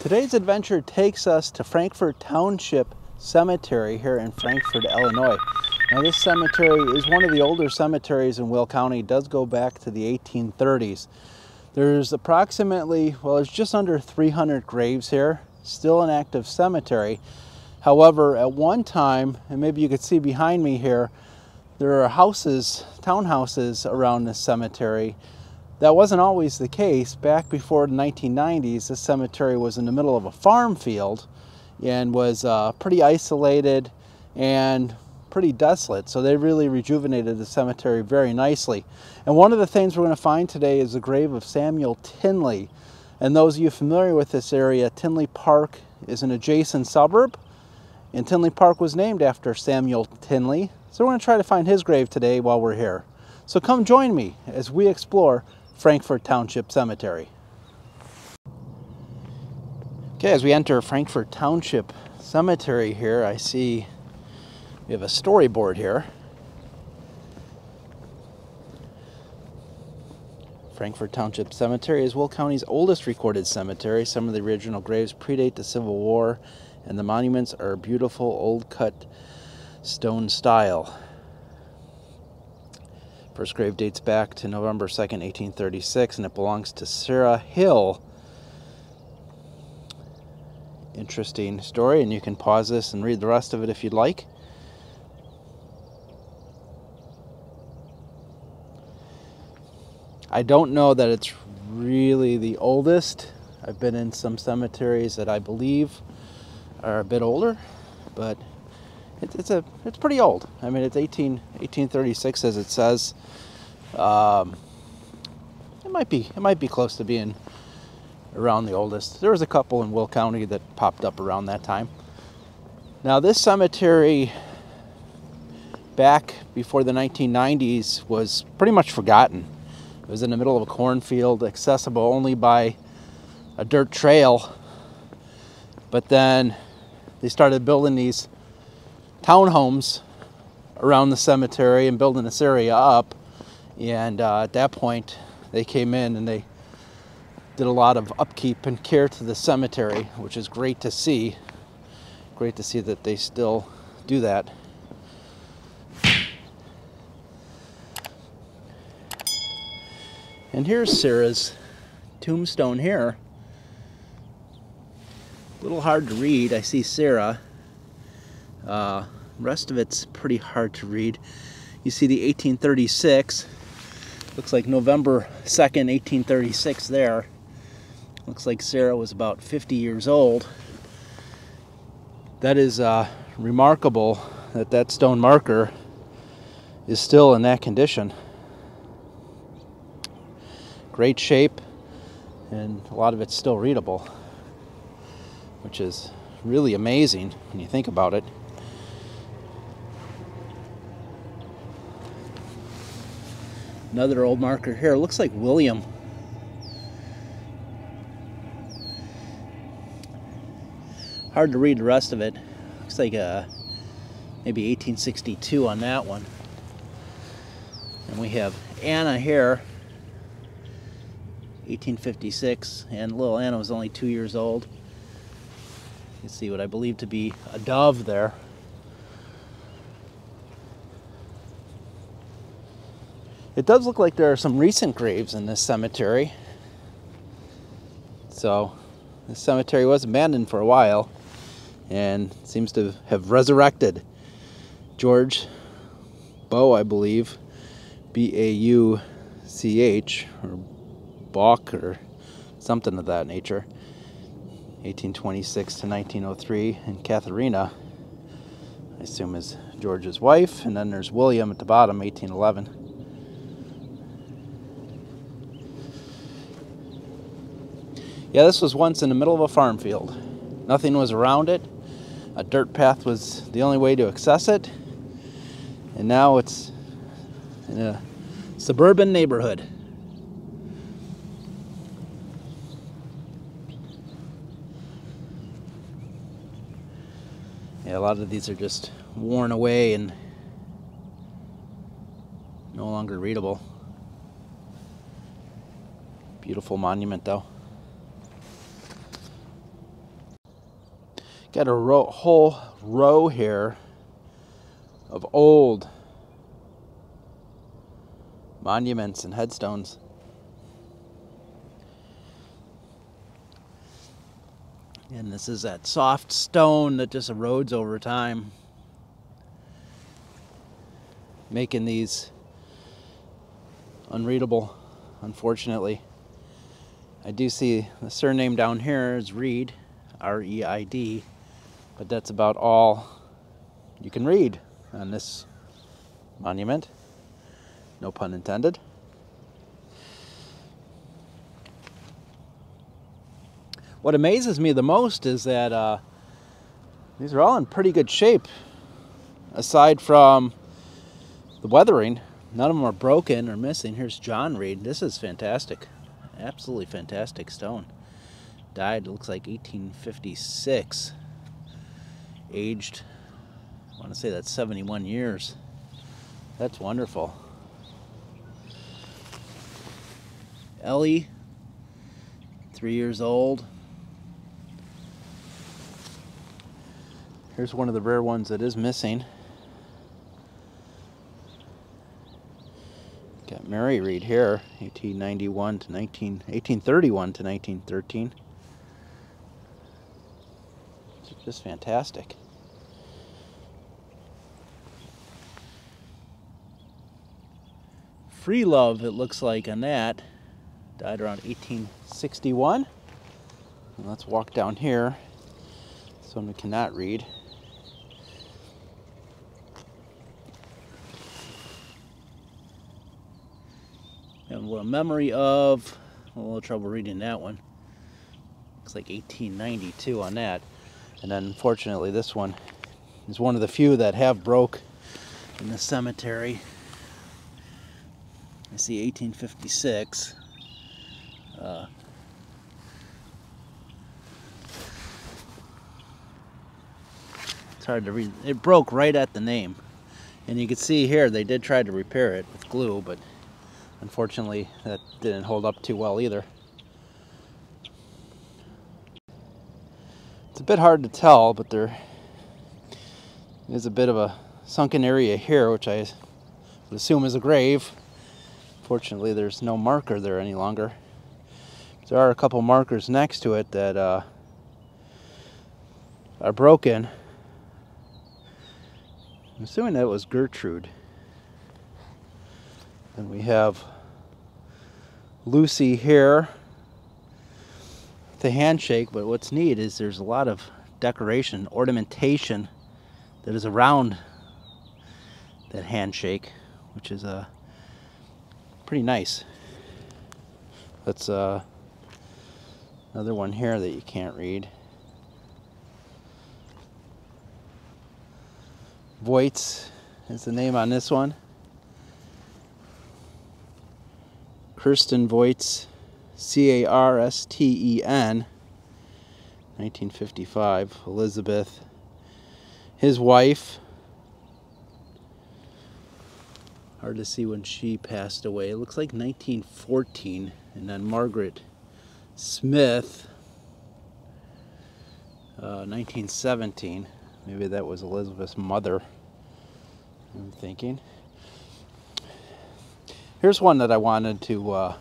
Today's adventure takes us to Frankfort Township Cemetery here in Frankfort, Illinois. Now this cemetery is one of the older cemeteries in Will County. It does go back to the 1830s. There's approximately, well, there's just under 300 graves here, still an active cemetery. However, at one time, and maybe you could see behind me here, there are houses, townhouses around this cemetery. That wasn't always the case. Back before the 1990s, this cemetery was in the middle of a farm field and was pretty isolated and pretty desolate. So they really rejuvenated the cemetery very nicely. And one of the things we're going to find today is the grave of Samuel Tinley. And those of you familiar with this area, Tinley Park is an adjacent suburb. And Tinley Park was named after Samuel Tinley. So we're going to try to find his grave today while we're here. So come join me as we explore Frankfort Township Cemetery. Okay, as we enter Frankfort Township Cemetery here, I see we have a storyboard here. Frankfort Township Cemetery is Will County's oldest recorded cemetery. Some of the original graves predate the Civil War, and the monuments are beautiful old cut stone style. First grave dates back to November 2nd, 1836, and it belongs to Sarah Hill. Interesting story, and you can pause this and read the rest of it if you'd like. I don't know that it's really the oldest. I've been in some cemeteries that I believe are a bit older, but it's pretty old. I mean, it's 1836 as it says. It might be close to being around the oldest. There was a couple in Will County that popped up around that time. Now this cemetery back before the 1990s was pretty much forgotten. It was in the middle of a cornfield, accessible only by a dirt trail. But then they started building these townhomes around the cemetery and building this area up, and at that point they came in and they did a lot of upkeep and care to the cemetery, which is great to see. Great to see that they still do that. And here's Sarah's tombstone here. A little hard to read. I see Sarah. Rest of it's pretty hard to read. You see the 1836. Looks like November 2nd, 1836 there. Looks like Sarah was about 50 years old. That is remarkable that that stone marker is still in that condition. Great shape, and a lot of it's still readable, which is really amazing when you think about it. Another old marker here. Looks like William. Hard to read the rest of it. Looks like maybe 1862 on that one. And we have Anna here, 1856, and little Anna was only 2 years old. You can see what I believe to be a dove there. It does look like there are some recent graves in this cemetery. So this cemetery was abandoned for a while and seems to have resurrected. George Bow, I believe, B-A-U-C-H, or Bach, or something of that nature, 1826 to 1903, and Katharina, I assume, is George's wife, and then there's William at the bottom, 1811. Yeah, this was once in the middle of a farm field. Nothing was around it. A dirt path was the only way to access it. And now it's in a suburban neighborhood. Yeah, a lot of these are just worn away and no longer readable. Beautiful monument though. Got a whole row here of old monuments and headstones. And this is that soft stone that just erodes over time, making these unreadable, unfortunately. I do see the surname down here is Reed, R-E-I-D, but that's about all you can read on this monument. No pun intended. What amazes me the most is that these are all in pretty good shape. Aside from the weathering, none of them are broken or missing. Here's John Reed. This is fantastic. Absolutely fantastic stone. Died, looks like 1856. Aged, I want to say that's 71 years. That's wonderful. Ellie, 3 years old. Here's one of the rare ones that is missing. Got Mary Reed here, 1831 to 1831 to 1913. It's just fantastic. Free Love, it looks like, on that. Died around 1861. And let's walk down here. Someone cannot read. Have a little memory of, a little trouble reading that one. Looks like 1892 on that. And then unfortunately this one is one of the few that have broke in the cemetery. I see 1856. It's hard to read. It broke right at the name. And you can see here they did try to repair it with glue, but unfortunately that didn't hold up too well either. It's a bit hard to tell, but there is a bit of a sunken area here, which I would assume is a grave. Fortunately, there's no marker there any longer. There are a couple markers next to it that are broken. I'm assuming that was Gertrude. And we have Lucy here, the handshake, but what's neat is there's a lot of decoration, ornamentation that is around that handshake, which is pretty nice. That's another one here that you can't read. Voits is the name on this one. Kirsten Voits, C-A-R-S-T-E-N, 1955. Elizabeth, his wife. Hard to see when she passed away. It looks like 1914. And then Margaret Smith, 1917. Maybe that was Elizabeth's mother, I'm thinking. Here's one that I wanted to,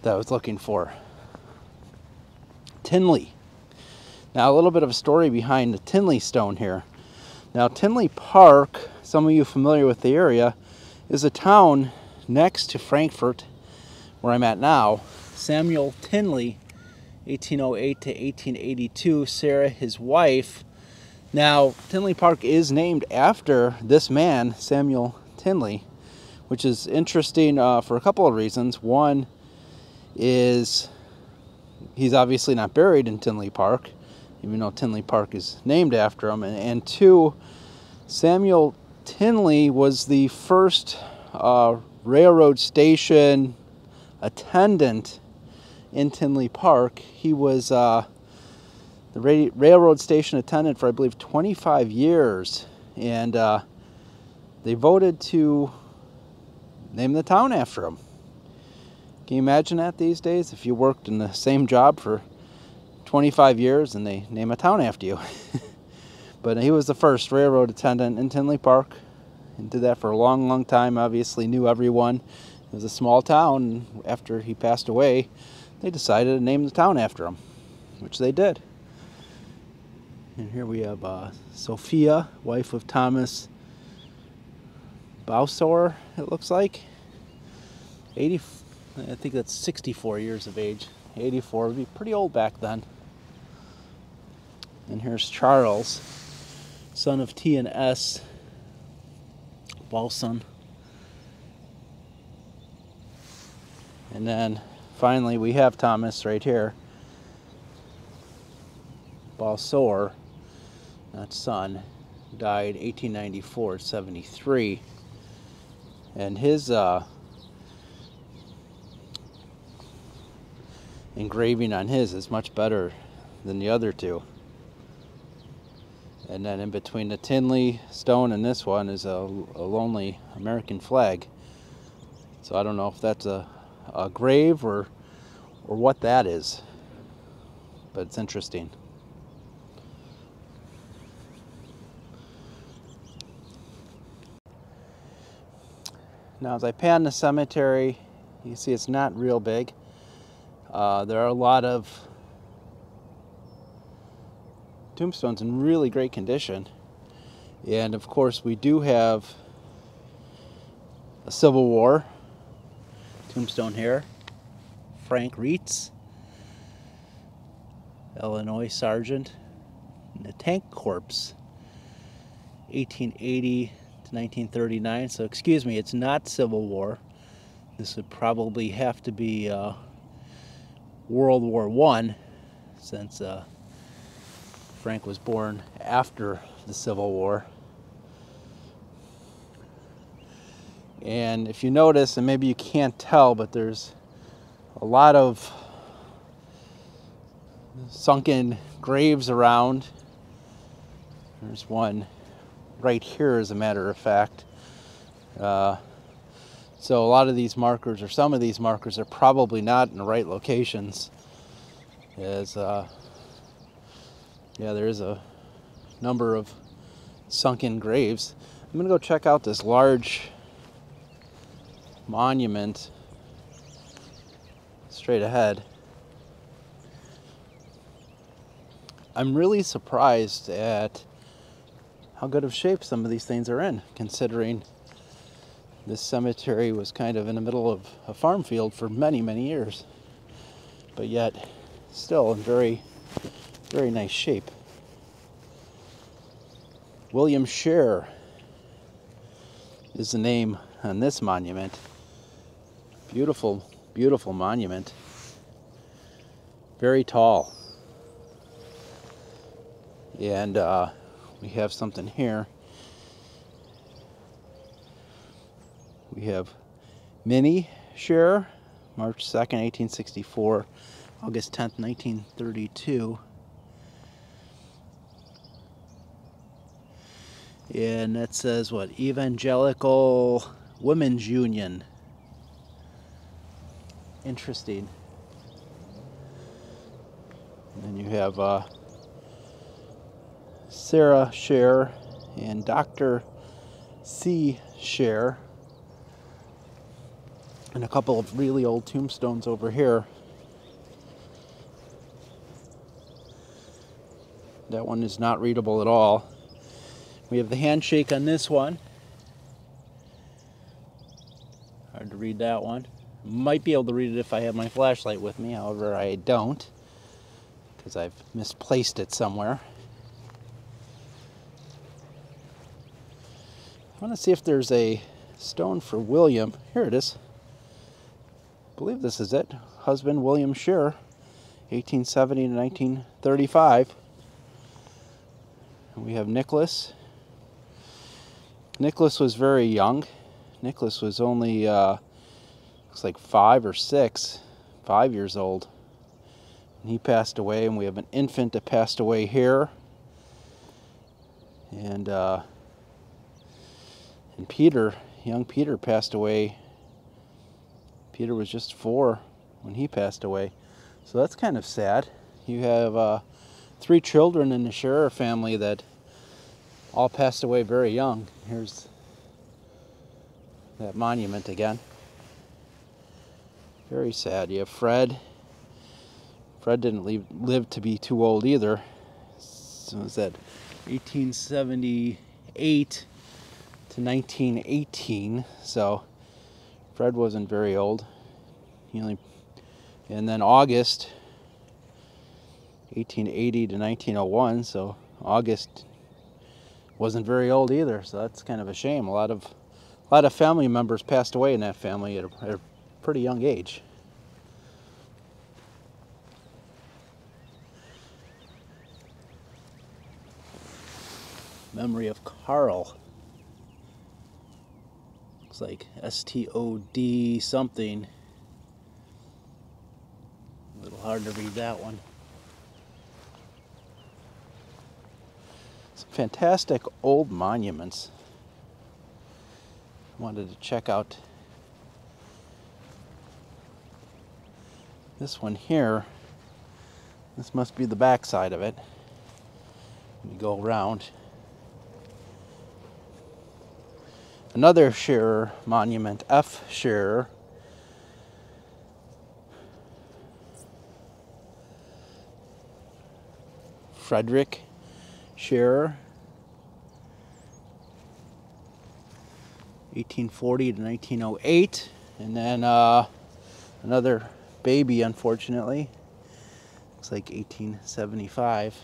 that I was looking for. Tinley. Now a little bit of a story behind the Tinley stone here. Now Tinley Park, some of you familiar with the area, is a town next to Frankfort, where I'm at now. Samuel Tinley, 1808 to 1882, Sarah, his wife. Now, Tinley Park is named after this man, Samuel Tinley, which is interesting for a couple of reasons. One is he's obviously not buried in Tinley Park, even though Tinley Park is named after him. And two, Samuel Tinley was the first railroad station attendant in Tinley Park. He was the railroad station attendant for, I believe, 25 years, and they voted to name the town after him. Can you imagine that these days? If you worked in the same job for 25 years and they name a town after you. But he was the first railroad attendant in Tinley Park and did that for a long, long time. Obviously knew everyone. It was a small town, and after he passed away, they decided to name the town after him, which they did. And here we have Sophia, wife of Thomas Bowsor, it looks like. I think that's 64 years of age. 84 would be pretty old back then. And here's Charles, son of T and S Balson. And then finally we have Thomas right here. Balsor, not son, died 1894 at 73. And his engraving on his is much better than the other two. And then in between the Tinley stone and this one is a lonely American flag. So I don't know if that's a grave or what that is, but it's interesting. Now as I pan the cemetery, you can see it's not real big. There are a lot of tombstones in really great condition. And of course we do have a Civil War tombstone here. Frank Reitz, Illinois Sergeant in the Tank Corps, 1880 to 1939. So excuse me, it's not Civil War. This would probably have to be World War I, since Frank was born after the Civil War. And if you notice, and maybe you can't tell, but there's a lot of sunken graves around. There's one right here, as a matter of fact. So a lot of these markers, or some of these markers, are probably not in the right locations. As yeah, there is a number of sunken graves. I'm gonna go check out this large monument straight ahead. I'm really surprised at how good of shape some of these things are in, considering this cemetery was kind of in the middle of a farm field for many, many years, but yet still in very, very nice shape. William Scher is the name on this monument. Beautiful, beautiful monument. Very tall. And we have something here. We have Minnie Scher, March 2nd, 1864, August 10th, 1932. And that says what? Evangelical Women's Union. Interesting. And then you have Sarah Scher and Dr. C. Scher. And a couple of really old tombstones over here. That one is not readable at all. We have the handshake on this one. Hard to read that one. Might be able to read it if I have my flashlight with me, however I don't, because I've misplaced it somewhere. I want to see if there's a stone for William. Here it is. I believe this is it. Husband William Scher, 1870 to 1935. And we have Nicholas. Nicholas was very young. Nicholas was only, looks like 5 or 6, 5 years old. And he passed away, and we have an infant that passed away here. And Peter, young Peter passed away. Peter was just 4 when he passed away. So that's kind of sad. You have 3 children in the Scherer family that all passed away very young. Here's that monument again. Very sad. You have Fred. Fred didn't live to be too old either. So it was that 1878 to 1918. So Fred wasn't very old. And then August 1880 to 1901. So August wasn't very old either. So that's kind of a shame. A lot of family members passed away in that family at a pretty young age. Memory of Carl. Looks like STOD something. A little hard to read that one. Some fantastic old monuments. Wanted to check out this one here. This must be the back side of it. We go around. Another Scherer monument, F. Scherer. Frederick Scherer, 1840 to 1908. And then another baby, unfortunately. Looks like 1875.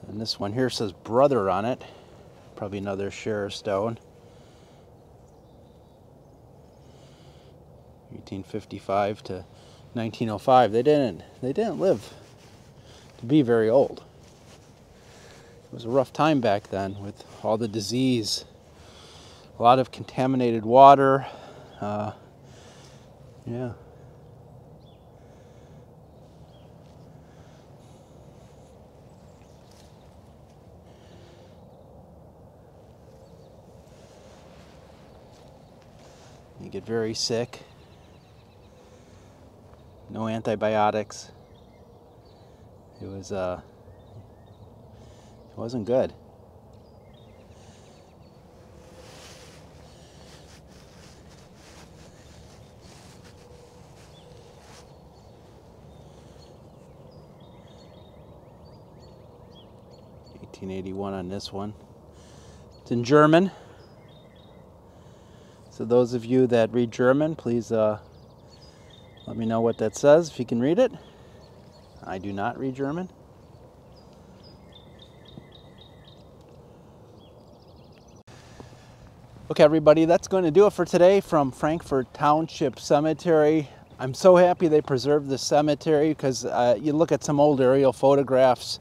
And this one here says brother on it. Probably another Scherer stone. 1855 to 1905. They didn't live to be very old. It was a rough time back then with all the disease, a lot of contaminated water. Yeah. You get very sick. No antibiotics. It wasn't good. $1881 on this one. It's in German. So those of you that read German, please let me know what that says, if you can read it. I do not read German. Okay, everybody, that's going to do it for today from Frankfort Township Cemetery. I'm so happy they preserved this cemetery because you look at some old aerial photographs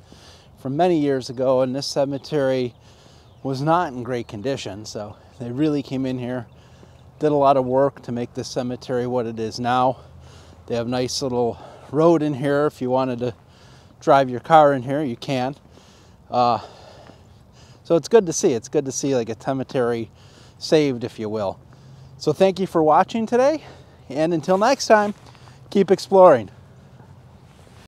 from many years ago, and this cemetery was not in great condition. So they really came in here, did a lot of work to make this cemetery what it is now. They have a nice little road in here. If you wanted to drive your car in here, you can. So it's good to see. It's good to see like a cemetery saved, if you will. So thank you for watching today, and until next time, keep exploring.